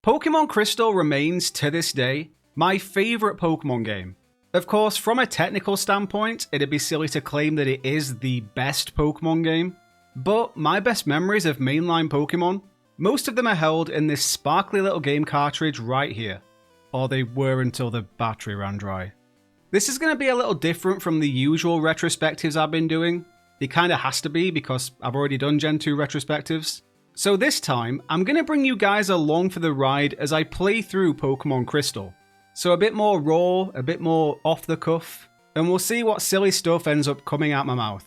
Pokémon Crystal remains, to this day, my favourite Pokémon game. Of course, from a technical standpoint, it'd be silly to claim that it is the best Pokémon game, but my best memories of mainline Pokémon, most of them are held in this sparkly little game cartridge right here. Or they were until the battery ran dry. This is going to be a little different from the usual retrospectives I've been doing. It kind of has to be because I've already done Gen 2 retrospectives. So this time, I'm going to bring you guys along for the ride as I play through Pokémon Crystal. So a bit more raw, a bit more off the cuff, and we'll see what silly stuff ends up coming out my mouth.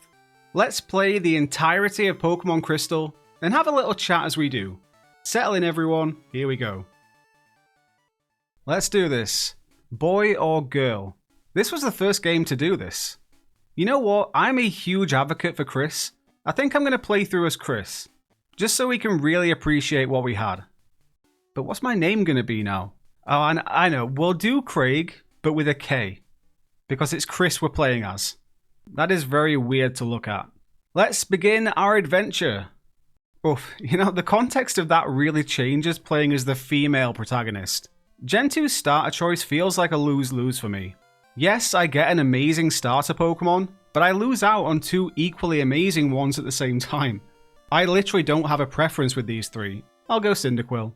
Let's play the entirety of Pokémon Crystal and have a little chat as we do. Settle in everyone, here we go. Let's do this. Boy or girl? This was the first game to do this. You know what, I'm a huge advocate for Chris. I think I'm going to play through as Chris, just so we can really appreciate what we had. But what's my name going to be now? Oh, and I know, we'll do Craig, but with a K, because it's Chris we're playing as. That is very weird to look at. Let's begin our adventure. Oof, you know, the context of that really changes playing as the female protagonist. Gen 2's starter choice feels like a lose-lose for me. Yes, I get an amazing starter Pokemon, but I lose out on two equally amazing ones at the same time. I literally don't have a preference with these three. I'll go Cyndaquil.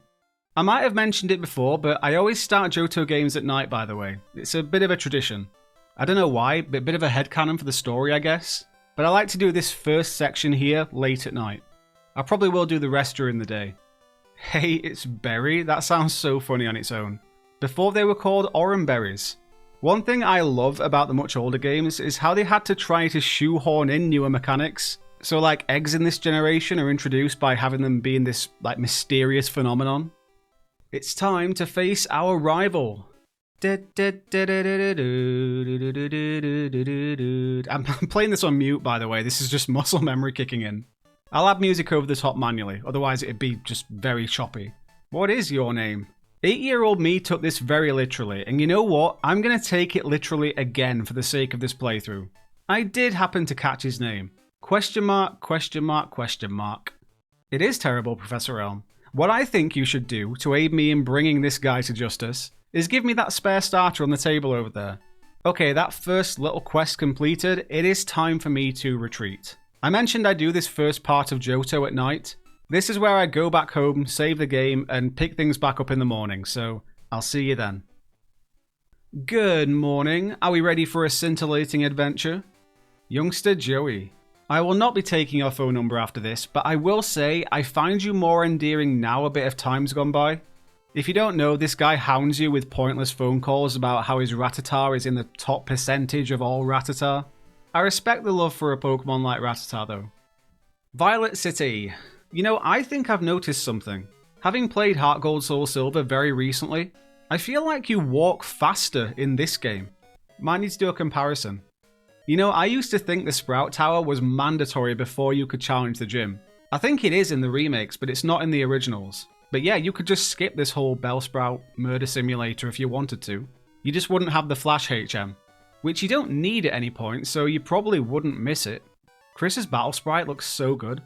I might have mentioned it before, but I always start Johto games at night, by the way. It's a bit of a tradition. I don't know why, but a bit of a headcanon for the story, I guess. But I like to do this first section here late at night. I probably will do the rest during the day. Hey, it's Berry? That sounds so funny on its own. Before they were called Oran Berries. One thing I love about the much older games is how they had to try to shoehorn in newer mechanics. So like eggs in this generation are introduced by having them being this like mysterious phenomenon. It's time to face our rival. I'm playing this on mute, by the way. This is just muscle memory kicking in. I'll add music over the top manually, otherwise it'd be just very choppy. What is your name? 8-year-old me took this very literally, and you know what? I'm going to take it literally again for the sake of this playthrough. I did happen to catch his name. Question mark, question mark, question mark. It is terrible, Professor Elm. What I think you should do to aid me in bringing this guy to justice is give me that spare starter on the table over there. Okay, that first little quest completed, it is time for me to retreat. I mentioned I do this first part of Johto at night. This is where I go back home, save the game, and pick things back up in the morning, so I'll see you then. Good morning. Are we ready for a scintillating adventure? Youngster Joey. I will not be taking your phone number after this, but I will say I find you more endearing now a bit of time's gone by. If you don't know, this guy hounds you with pointless phone calls about how his Rattata is in the top percentage of all Rattata. I respect the love for a Pokemon like Rattata though. Violet City. You know, I think I've noticed something. Having played Heart Gold Soul Silver very recently, I feel like you walk faster in this game. Might need to do a comparison. You know, I used to think the Sprout Tower was mandatory before you could challenge the gym. I think it is in the remakes, but it's not in the originals. But yeah, you could just skip this whole Bellsprout murder simulator if you wanted to. You just wouldn't have the Flash HM, which you don't need at any point, so you probably wouldn't miss it. Chris's battle sprite looks so good.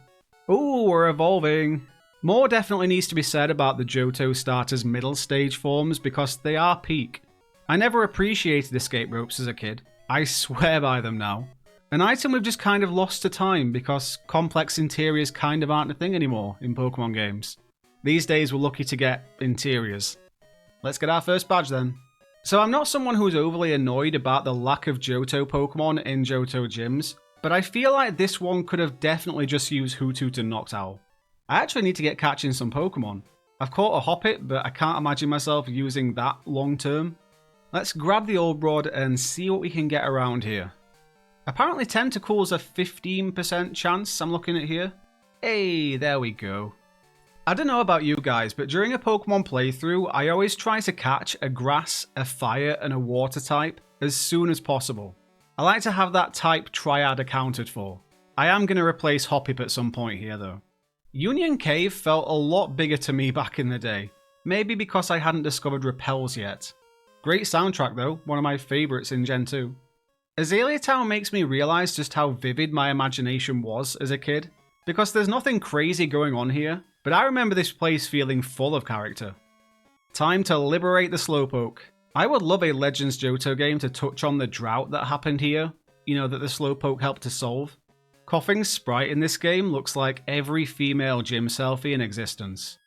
Ooh, we're evolving. More definitely needs to be said about the Johto starter's middle stage forms because they are peak. I never appreciated escape ropes as a kid. I swear by them now. An item we've just kind of lost to time because complex interiors kind of aren't a thing anymore in Pokemon games. These days we're lucky to get interiors. Let's get our first badge then. So I'm not someone who's overly annoyed about the lack of Johto Pokemon in Johto gyms, but I feel like this one could have definitely just used Hoothoot and Noctowl. I actually need to get catching some Pokemon. I've caught a Hoppip, but I can't imagine myself using that long term. Let's grab the old rod and see what we can get around here. Apparently Tentacle's a 15% chance I'm looking at here. Hey, there we go. I don't know about you guys, but during a Pokemon playthrough, I always try to catch a grass, a fire, and a water type as soon as possible. I like to have that type triad accounted for. I am going to replace Hoppip at some point here though. Union Cave felt a lot bigger to me back in the day. Maybe because I hadn't discovered Repels yet. Great soundtrack though, one of my favourites in Gen 2. Azalea Town makes me realise just how vivid my imagination was as a kid, because there's nothing crazy going on here, but I remember this place feeling full of character. Time to liberate the Slowpoke. I would love a Legends Johto game to touch on the drought that happened here, you know, that the Slowpoke helped to solve. Coughing's sprite in this game looks like every female gym selfie in existence.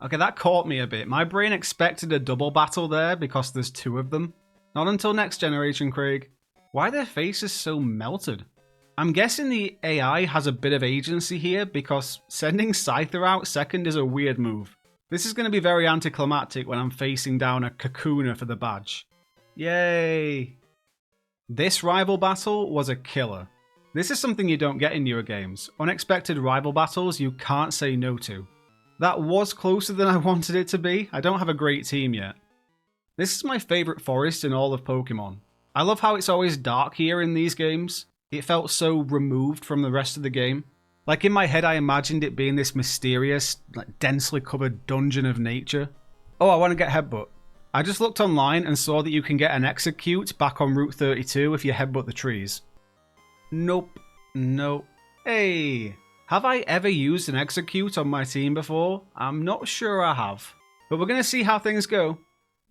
Okay, that caught me a bit. My brain expected a double battle there because there's two of them. Not until next generation, Craig. Why are their faces so melted? I'm guessing the AI has a bit of agency here because sending Scyther out second is a weird move. This is going to be very anticlimactic when I'm facing down a Kakuna for the badge. Yay! This rival battle was a killer. This is something you don't get in newer games. Unexpected rival battles you can't say no to. That was closer than I wanted it to be. I don't have a great team yet. This is my favourite forest in all of Pokemon. I love how it's always dark here in these games. It felt so removed from the rest of the game. Like in my head I imagined it being this mysterious, like densely covered dungeon of nature. Oh, I want to get Headbutt. I just looked online and saw that you can get an Execute back on Route 32 if you headbutt the trees. Nope. Nope. Hey! Have I ever used an Execute on my team before? I'm not sure I have. But we're going to see how things go.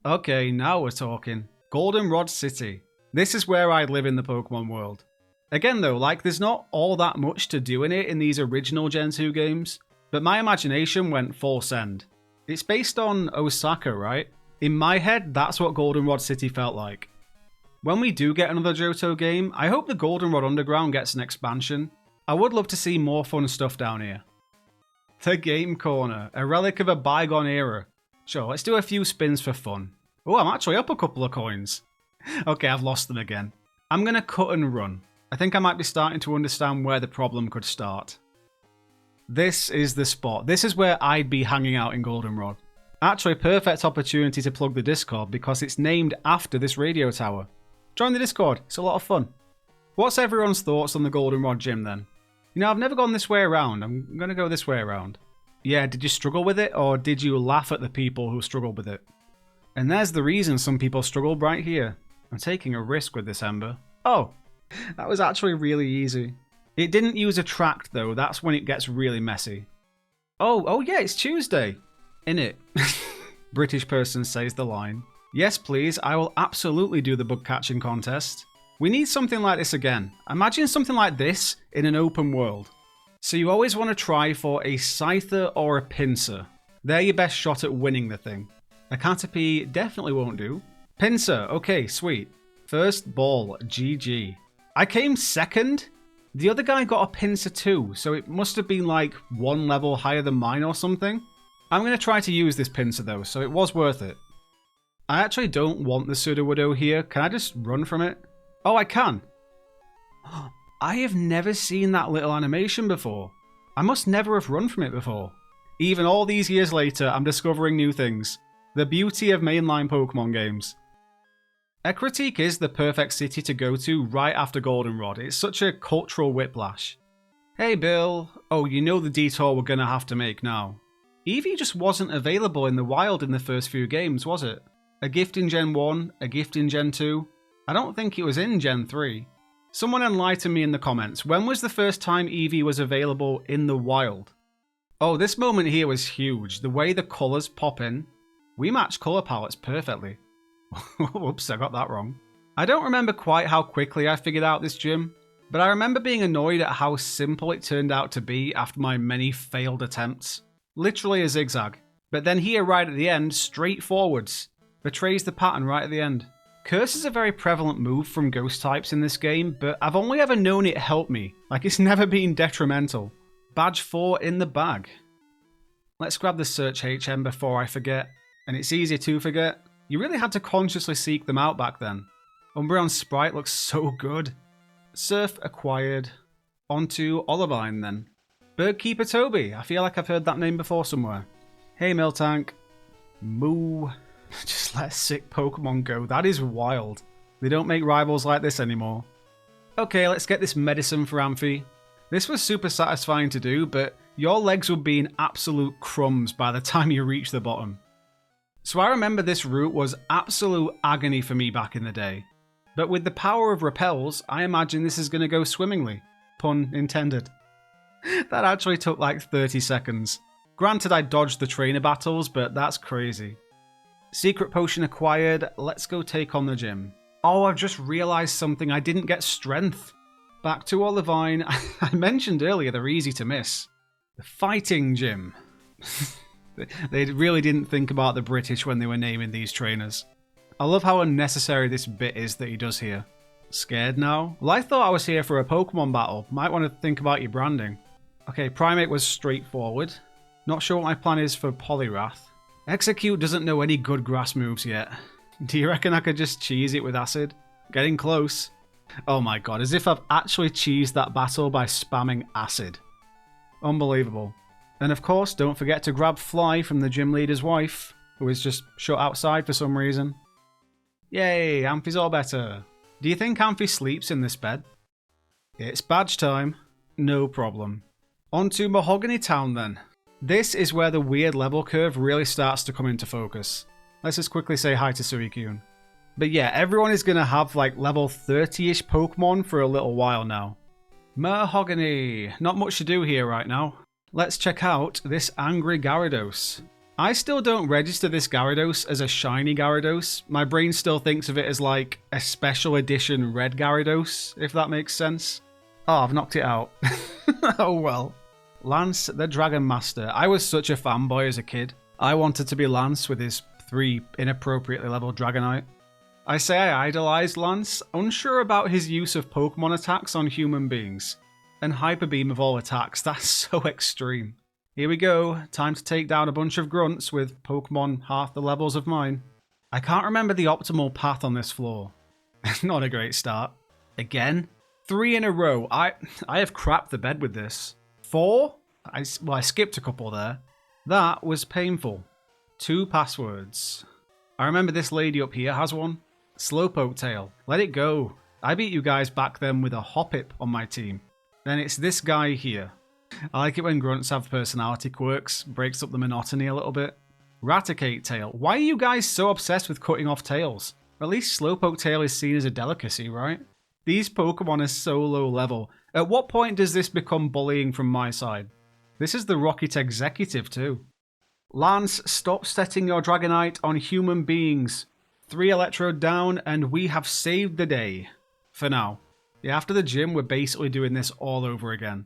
Okay, now we're talking. Goldenrod City. This is where I live in the Pokemon world. Again though, like there's not all that much to do in it in these original Gen 2 games, but my imagination went full send. It's based on Osaka, right? In my head, that's what Goldenrod City felt like. When we do get another Johto game, I hope the Goldenrod Underground gets an expansion. I would love to see more fun stuff down here. The Game Corner, a relic of a bygone era. Sure, let's do a few spins for fun. Oh, I'm actually up a couple of coins. Okay, I've lost them again. I'm going to cut and run. I think I might be starting to understand where the problem could start. This is the spot. This is where I'd be hanging out in Goldenrod. Actually, a perfect opportunity to plug the Discord because it's named after this radio tower. Join the Discord, it's a lot of fun. What's everyone's thoughts on the Goldenrod gym then? You know, I've never gone this way around. I'm going to go this way around. Yeah, did you struggle with it or did you laugh at the people who struggled with it? And there's the reason some people struggled right here. I'm taking a risk with this, Ember. Oh, that was actually really easy. It didn't use a tract though, that's when it gets really messy. Oh yeah, it's Tuesday. Innit? British person says the line. Yes please, I will absolutely do the bug catching contest. We need something like this again. Imagine something like this in an open world. So you always want to try for a Scyther or a Pinsir. They're your best shot at winning the thing. A Caterpie definitely won't do. Pinsir, okay, sweet. First ball, GG. I came second. The other guy got a Pinsir too, so it must have been like one level higher than mine or something. I'm going to try to use this Pinsir though, so it was worth it. I actually don't want the Sudowoodo here. Can I just run from it? Oh, I can. I have never seen that little animation before. I must never have run from it before. Even all these years later, I'm discovering new things. The beauty of mainline Pokemon games. Ecruteak is the perfect city to go to right after Goldenrod. It's such a cultural whiplash. Hey Bill. Oh, you know the detour we're gonna have to make now. Eevee just wasn't available in the wild in the first few games, was it? A gift in Gen 1, a gift in Gen 2. I don't think it was in Gen 3. Someone enlighten me in the comments. When was the first time Eevee was available in the wild? Oh, this moment here was huge. The way the colours pop in. We match colour palettes perfectly. Whoops, I got that wrong. I don't remember quite how quickly I figured out this gym, but I remember being annoyed at how simple it turned out to be after my many failed attempts. Literally a zigzag. But then here right at the end, straight forwards. Betrays the pattern right at the end. Curse is a very prevalent move from ghost types in this game, but I've only ever known it help me. Like it's never been detrimental. Badge 4 in the bag. Let's grab the search HM before I forget. And it's easy to forget. You really had to consciously seek them out back then. Umbreon's sprite looks so good. Surf acquired. On to Olivine then. Birdkeeper Toby. I feel like I've heard that name before somewhere. Hey Miltank. Moo. Just let sick Pokemon go. That is wild. They don't make rivals like this anymore. Okay, let's get this medicine for Amphi. This was super satisfying to do, but your legs would be in absolute crumbs by the time you reach the bottom. So I remember this route was absolute agony for me back in the day. But with the power of repels, I imagine this is going to go swimmingly. Pun intended. That actually took like 30 seconds. Granted I dodged the trainer battles, but that's crazy. Secret potion acquired. Let's go take on the gym. Oh, I've just realized something. I didn't get strength. Back to Olivine. I mentioned earlier they're easy to miss. The fighting gym. They really didn't think about the British when they were naming these trainers. I love how unnecessary this bit is that he does here. Scared now? Well, I thought I was here for a Pokemon battle. Might want to think about your branding. Okay, Primate was straightforward. Not sure what my plan is for Poliwrath. Execute doesn't know any good grass moves yet. Do you reckon I could just cheese it with acid? Getting close. Oh my god, as if I've actually cheesed that battle by spamming acid. Unbelievable. And of course, don't forget to grab Fly from the gym leader's wife, who is just shut outside for some reason. Yay, Amphy's all better. Do you think Amphy sleeps in this bed? It's badge time. No problem. On to Mahogany Town then. This is where the weird level curve really starts to come into focus. Let's just quickly say hi to Suicune. But yeah, everyone is going to have like level 30-ish Pokemon for a little while now. Mahogany. Not much to do here right now. Let's check out this angry Gyarados. I still don't register this Gyarados as a shiny Gyarados. My brain still thinks of it as like a special edition red Gyarados, if that makes sense. Oh, I've knocked it out. Oh well. Lance the Dragon Master. I was such a fanboy as a kid. I wanted to be Lance with his 3 inappropriately leveled Dragonite. I say I idolized Lance, unsure about his use of Pokemon attacks on human beings. And Hyper Beam of all attacks, that's so extreme. Here we go, time to take down a bunch of grunts with Pokemon half the levels of mine. I can't remember the optimal path on this floor. Not a great start. Again? 3 in a row. I have crapped the bed with this. 4? I skipped a couple there. That was painful. 2 passwords. I remember this lady up here has one. Slowpoke Tail. Let it go. I beat you guys back then with a Hoppip on my team. Then it's this guy here. I like it when grunts have personality quirks. Breaks up the monotony a little bit. Raticate Tail. Why are you guys so obsessed with cutting off tails? At least Slowpoke Tail is seen as a delicacy, right? These Pokemon are so low level. At what point does this become bullying from my side? This is the Rocket Executive too. Lance, stop setting your Dragonite on human beings. 3 Electrode down and we have saved the day. For now. Yeah, after the gym, we're basically doing this all over again.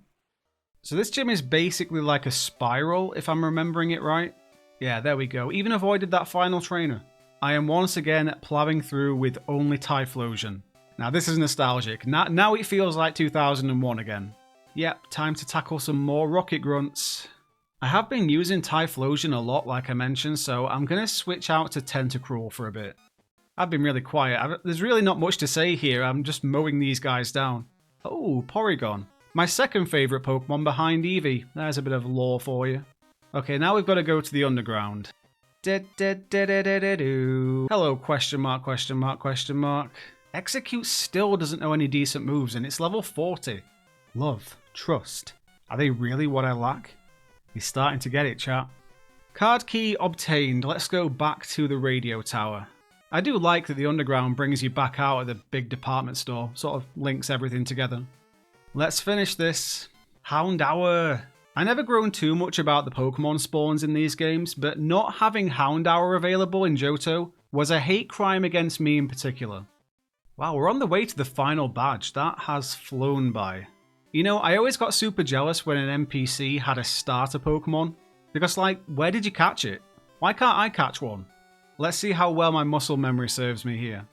So this gym is basically like a spiral, if I'm remembering it right. Yeah, there we go. Even avoided that final trainer. I am once again plowing through with only Typhlosion. Now this is nostalgic. Now it feels like 2001 again. Yep, time to tackle some more Rocket Grunts. I have been using Typhlosion a lot, like I mentioned, so I'm going to switch out to Tentacruel for a bit. I've been really quiet. There's really not much to say here. I'm just mowing these guys down. Oh, Porygon. My second favourite Pokemon behind Eevee. There's a bit of lore for you. Okay, now we've got to go to the underground. Hello, question mark, question mark, question mark. Execute still doesn't know any decent moves, and it's level 40. Love, trust. Are they really what I lack? He's starting to get it, chat. Card key obtained. Let's go back to the radio tower. I do like that the underground brings you back out at the big department store. Sort of links everything together. Let's finish this. Houndour. I never grown too much about the Pokemon spawns in these games, but not having Houndour available in Johto was a hate crime against me in particular. Wow, we're on the way to the final badge. That has flown by. You know, I always got super jealous when an NPC had a starter Pokemon. Because, like, where did you catch it? Why can't I catch one? Let's see how well my muscle memory serves me here.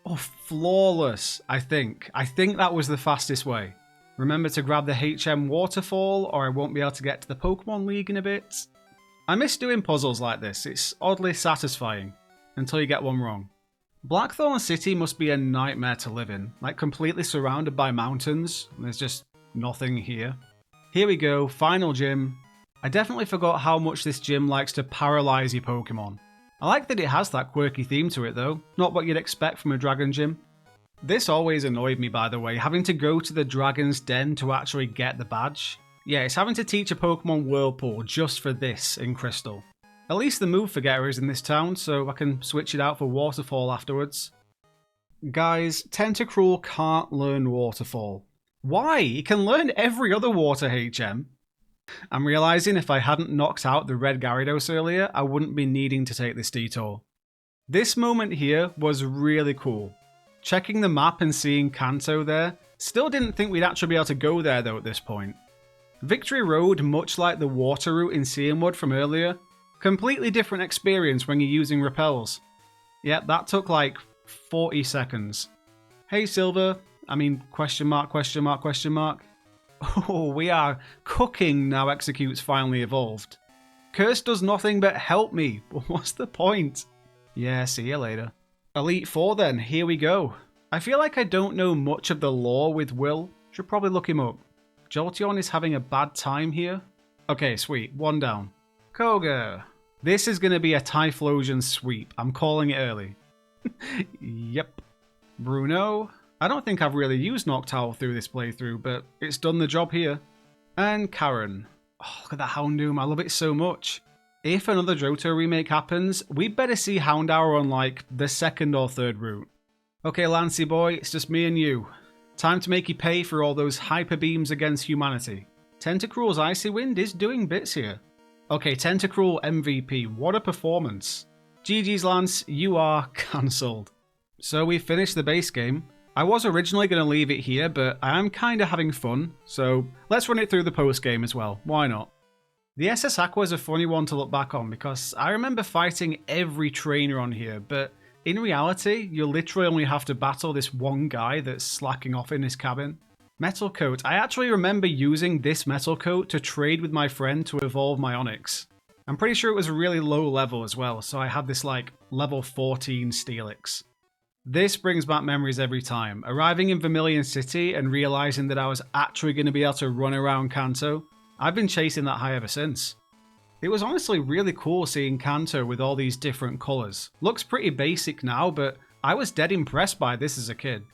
Oh, flawless, I think. I think that was the fastest way. Remember to grab the HM Waterfall or I won't be able to get to the Pokemon League in a bit. I miss doing puzzles like this. It's oddly satisfying. Until you get one wrong. Blackthorn City must be a nightmare to live in. Like completely surrounded by mountains. There's just nothing here. Here we go, final gym. I definitely forgot how much this gym likes to paralyze your Pokemon. I like that it has that quirky theme to it though, not what you'd expect from a Dragon Gym. This always annoyed me by the way, having to go to the Dragon's Den to actually get the badge. Yeah, it's having to teach a Pokemon Whirlpool just for this in Crystal. At least the move forgetter is in this town, so I can switch it out for Waterfall afterwards. Guys, Tentacruel can't learn Waterfall. Why? He can learn every other water HM. I'm realizing if I hadn't knocked out the red Gyarados earlier, I wouldn't be needing to take this detour. This moment here was really cool. Checking the map and seeing Kanto there, still didn't think we'd actually be able to go there though at this point. Victory Road, much like the water route in Cianwood from earlier, completely different experience when you're using repels. Yep, that took like 40 seconds. Hey Silver, question mark, question mark, question mark. Oh, we are cooking now Execute's finally evolved. Curse does nothing but help me, what's the point? Yeah, see you later. Elite Four then, here we go. I feel like I don't know much of the lore with Will, should probably look him up. Jolteon is having a bad time here. Okay, sweet, one down. Koga. This is going to be a Typhlosion sweep, I'm calling it early. Yep. Bruno. I don't think I've really used Noctowl through this playthrough, but it's done the job here. And Karen. Oh, look at that Houndoom, I love it so much. If another Johto remake happens, we'd better see Houndour on like the second or third route. Okay Lancey boy, it's just me and you. Time to make you pay for all those hyper beams against humanity. Tentacruel's Icy Wind is doing bits here. Okay, Tentacruel MVP, what a performance. GG's Lance, you are cancelled. So we finished the base game. I was originally going to leave it here, but I am kind of having fun, so let's run it through the post game as well, why not? The SS Aqua is a funny one to look back on because I remember fighting every trainer on here, but in reality, you literally only have to battle this one guy that's slacking off in his cabin. Metal Coat. I actually remember using this Metal Coat to trade with my friend to evolve my Onix. I'm pretty sure it was a really low level as well, so I had this like level 14 Steelix. This brings back memories every time. Arriving in Vermilion City and realizing that I was actually going to be able to run around Kanto. I've been chasing that high ever since. It was honestly really cool seeing Kanto with all these different colours. Looks pretty basic now, but I was dead impressed by this as a kid.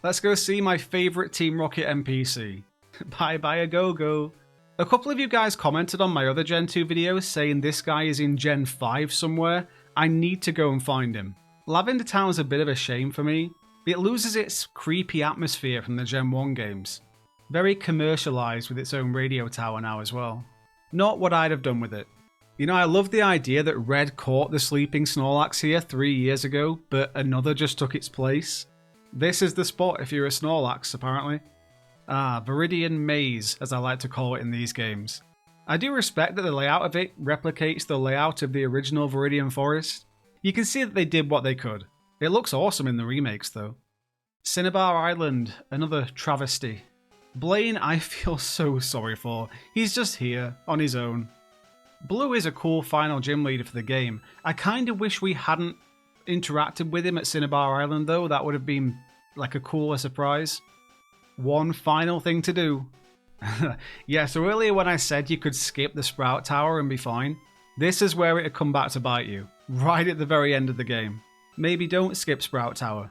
Let's go see my favourite Team Rocket NPC. Bye bye a go-go. A couple of you guys commented on my other Gen 2 videos saying this guy is in Gen 5 somewhere. I need to go and find him. Lavender Town's a bit of a shame for me. It loses its creepy atmosphere from the Gen 1 games. Very commercialised with its own radio tower now as well. Not what I'd have done with it. You know, I love the idea that Red caught the sleeping Snorlax here 3 years ago, but another just took its place. This is the spot if you're a Snorlax, apparently. Ah, Viridian Maze, as I like to call it in these games. I do respect that the layout of it replicates the layout of the original Viridian Forest. You can see that they did what they could. It looks awesome in the remakes though. Cinnabar Island, another travesty. Blaine I feel so sorry for. He's just here, on his own. Blue is a cool final gym leader for the game. I kinda wish we hadn't interacted with him at Cinnabar Island though, that would have been like a cooler surprise. One final thing to do. Yeah, so earlier when I said you could skip the Sprout Tower and be fine, this is where it'd come back to bite you. Right at the very end of the game. Maybe don't skip Sprout Tower.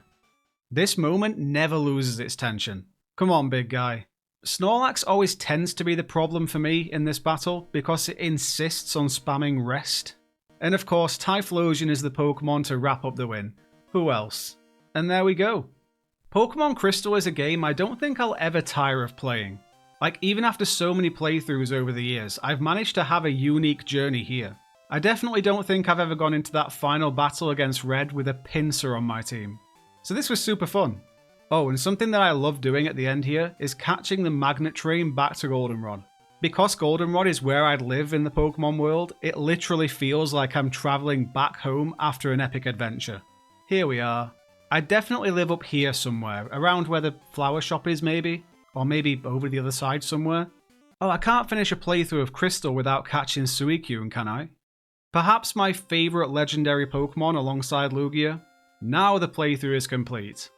This moment never loses its tension. Come on, big guy. Snorlax always tends to be the problem for me in this battle because it insists on spamming rest. And of course, Typhlosion is the Pokemon to wrap up the win. Who else? And there we go. Pokémon Crystal is a game I don't think I'll ever tire of playing. Like, even after so many playthroughs over the years, I've managed to have a unique journey here. I definitely don't think I've ever gone into that final battle against Red with a pincer on my team. So this was super fun. Oh, and something that I love doing at the end here is catching the magnet train back to Goldenrod. Because Goldenrod is where I'd live in the Pokemon world, it literally feels like I'm travelling back home after an epic adventure. Here we are. I'd definitely live up here somewhere, around where the flower shop is maybe, or maybe over the other side somewhere. Oh, I can't finish a playthrough of Crystal without catching Suicune, can I? Perhaps my favourite legendary Pokemon alongside Lugia. Now the playthrough is complete.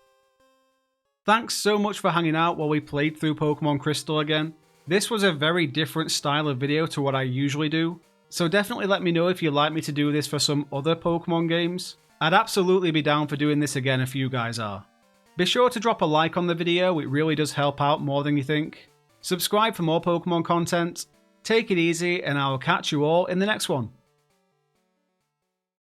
Thanks so much for hanging out while we played through Pokémon Crystal again. This was a very different style of video to what I usually do, so definitely let me know if you'd like me to do this for some other Pokemon games. I'd absolutely be down for doing this again if you guys are. Be sure to drop a like on the video, it really does help out more than you think. Subscribe for more Pokemon content. Take it easy, and I will catch you all in the next one.